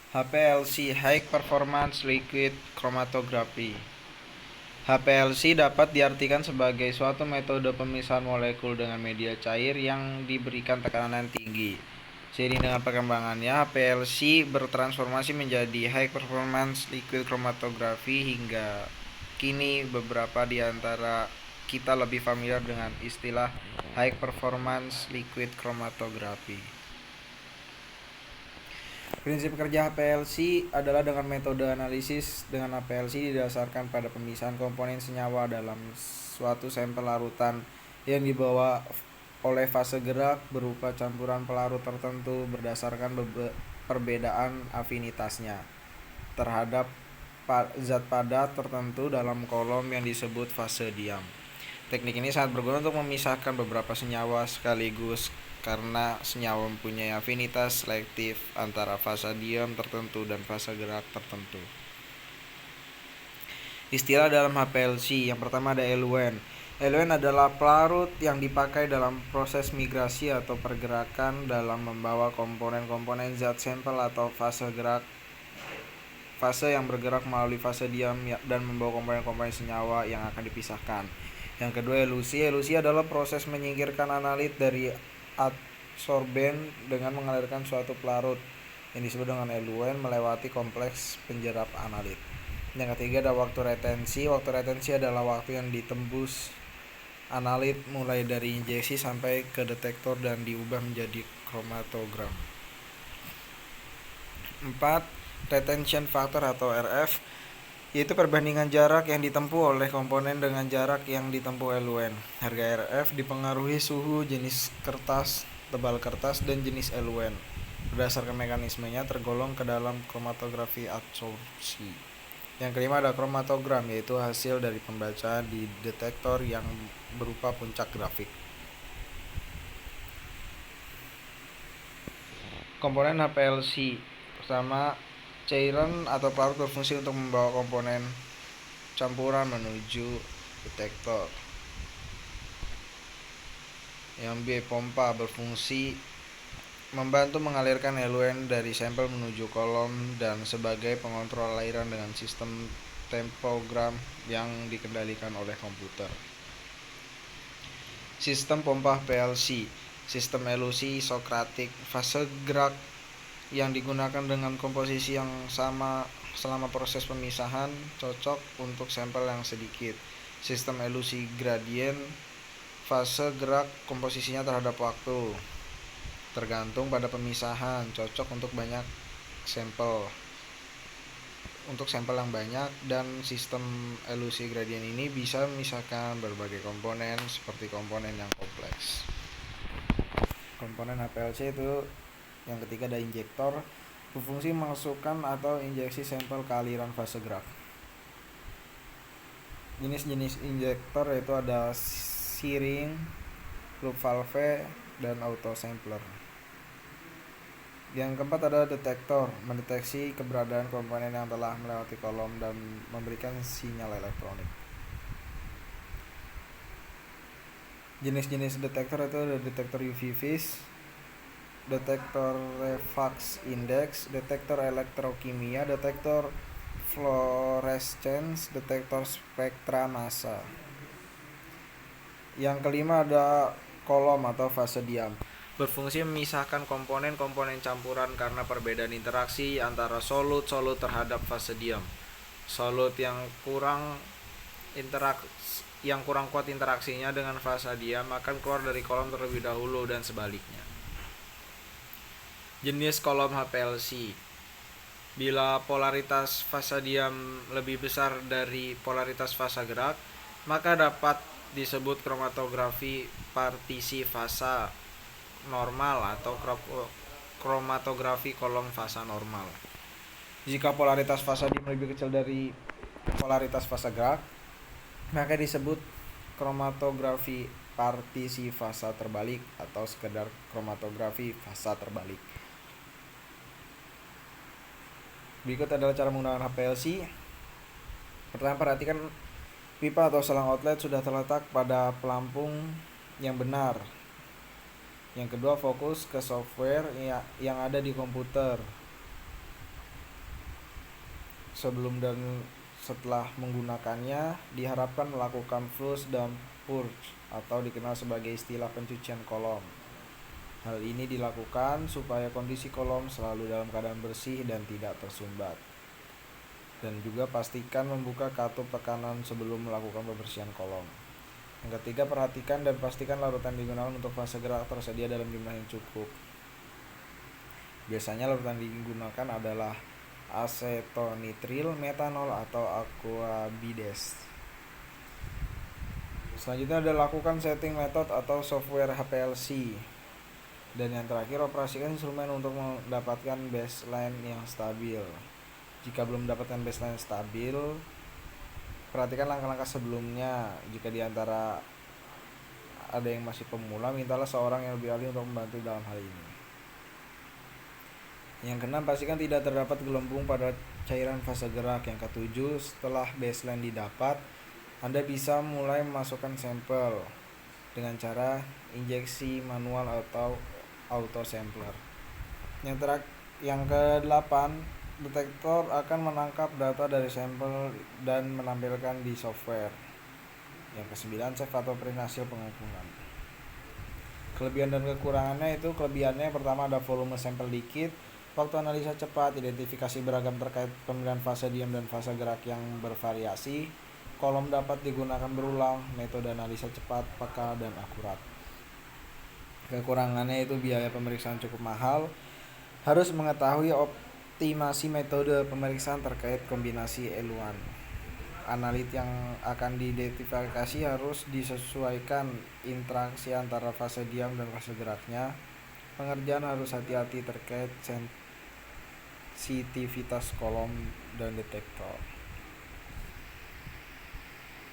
HPLC High Performance Liquid Chromatography. HPLC dapat diartikan sebagai suatu metode pemisahan molekul dengan media cair yang diberikan tekanan tinggi. Seiring dengan perkembangannya, HPLC bertransformasi menjadi High Performance Liquid Chromatography hingga kini beberapa di antara kita lebih familiar dengan istilah High Performance Liquid Chromatography. Prinsip kerja HPLC adalah dengan metode analisis dengan HPLC didasarkan pada pemisahan komponen senyawa dalam suatu sampel larutan yang dibawa oleh fase gerak berupa campuran pelarut tertentu berdasarkan perbedaan afinitasnya terhadap zat padat tertentu dalam kolom yang disebut fase diam. Teknik ini sangat berguna untuk memisahkan beberapa senyawa sekaligus karena senyawa mempunyai afinitas selektif antara fase diam tertentu dan fase gerak tertentu. Istilah dalam HPLC yang pertama ada eluen. Eluen adalah pelarut yang dipakai dalam proses migrasi atau pergerakan dalam membawa komponen-komponen zat sampel atau fase yang bergerak melalui fase diam dan membawa komponen-komponen senyawa yang akan dipisahkan. Yang kedua elusi. Elusi adalah proses menyingkirkan analit dari adsorben dengan mengalirkan suatu pelarut yang disebut dengan eluen melewati kompleks penjerap analit. Yang ketiga ada waktu retensi. Waktu retensi adalah waktu yang ditembus analit mulai dari injeksi sampai ke detektor dan diubah menjadi kromatogram. 4. Retention factor atau RF, yaitu perbandingan jarak yang ditempuh oleh komponen dengan jarak yang ditempuh eluen. Harga RF dipengaruhi suhu, jenis kertas, tebal kertas, dan jenis eluen. Berdasarkan mekanismenya tergolong ke dalam kromatografi adsorpsi. Yang kelima ada kromatogram, yaitu hasil dari pembacaan di detektor yang berupa puncak grafik. Komponen HPLC pertama, cairan atau pelarut berfungsi untuk membawa komponen campuran menuju detektor. Yang B, pompa berfungsi membantu mengalirkan eluen dari sampel menuju kolom dan sebagai pengontrol aliran dengan sistem tempogram yang dikendalikan oleh komputer. Sistem pompa HPLC, sistem elusi isokratik, fase gerak yang digunakan dengan komposisi yang sama selama proses pemisahan cocok untuk sampel yang sedikit. Sistem elusi gradien, fase gerak komposisinya terhadap waktu tergantung pada pemisahan, cocok untuk banyak sampel, untuk sampel yang banyak. Dan sistem elusi gradien ini bisa memisahkan berbagai komponen seperti komponen yang kompleks. Komponen HPLC itu yang ketiga ada injektor, berfungsi memasukkan atau injeksi sampel ke aliran fase gerak. Jenis-jenis injektor yaitu ada syring, loop valve, dan autosampler. Yang keempat ada detektor, mendeteksi keberadaan komponen yang telah melewati kolom dan memberikan sinyal elektronik. Jenis-jenis detektor itu ada detektor UV vis, detektor refractive index, detektor elektrokimia, detektor fluorescence, detektor spektra massa. Yang kelima ada kolom atau fase diam, berfungsi memisahkan komponen-komponen campuran karena perbedaan interaksi antara solut-solut terhadap fase diam. Solut yang kurang kuat interaksinya dengan fase diam akan keluar dari kolom terlebih dahulu dan sebaliknya. Jenis kolom HPLC, bila polaritas fase diam lebih besar dari polaritas fase gerak, maka dapat disebut kromatografi partisi fasa normal atau kromatografi kolom fasa normal. Jika polaritas fase diam lebih kecil dari polaritas fase gerak, maka disebut kromatografi partisi fasa terbalik atau sekedar kromatografi fasa terbalik. Berikut adalah cara menggunakan HPLC. Pertama, perhatikan pipa atau selang outlet sudah terletak pada pelampung yang benar. Yang kedua, fokus ke software yang ada di komputer. sebelum dan setelah menggunakannya diharapkan melakukan flush dan purge atau dikenal sebagai istilah pencucian kolom. Hal ini dilakukan supaya kondisi kolom selalu dalam keadaan bersih dan tidak tersumbat. Dan juga pastikan membuka katup tekanan sebelum melakukan pembersihan kolom. Yang ketiga, perhatikan dan pastikan larutan digunakan untuk fase gerak tersedia dalam jumlah yang cukup. Biasanya larutan digunakan adalah asetonitril, metanol, atau aquabides. Selanjutnya ada lakukan setting method atau software HPLC. Dan yang terakhir, operasikan instrumen untuk mendapatkan baseline yang stabil. Jika belum mendapatkan baseline stabil, perhatikan langkah-langkah sebelumnya. Jika diantara ada yang masih pemula, mintalah seorang yang lebih ahli untuk membantu dalam hal ini. Yang keenam, pastikan tidak terdapat gelembung pada cairan fase gerak. Yang ketujuh, setelah baseline didapat, Anda bisa mulai memasukkan sampel dengan cara injeksi manual atau auto sampler. Yang ke-8, detektor akan menangkap data dari sampel dan menampilkan di software. Yang ke-9, save atau print hasil pengukuran. Kelebihan dan kekurangannya itu, kelebihannya pertama ada volume sampel dikit, waktu analisa cepat, identifikasi beragam terkait pemilihan fase diam dan fase gerak yang bervariasi, kolom dapat digunakan berulang, metode analisa cepat, peka, dan akurat. Kekurangannya itu biaya pemeriksaan cukup mahal, harus mengetahui optimasi metode pemeriksaan terkait kombinasi eluan. Analit yang akan diidentifikasi harus disesuaikan interaksi antara fase diam dan fase geraknya. Pengerjaan harus hati-hati terkait sensitivitas kolom dan detektor.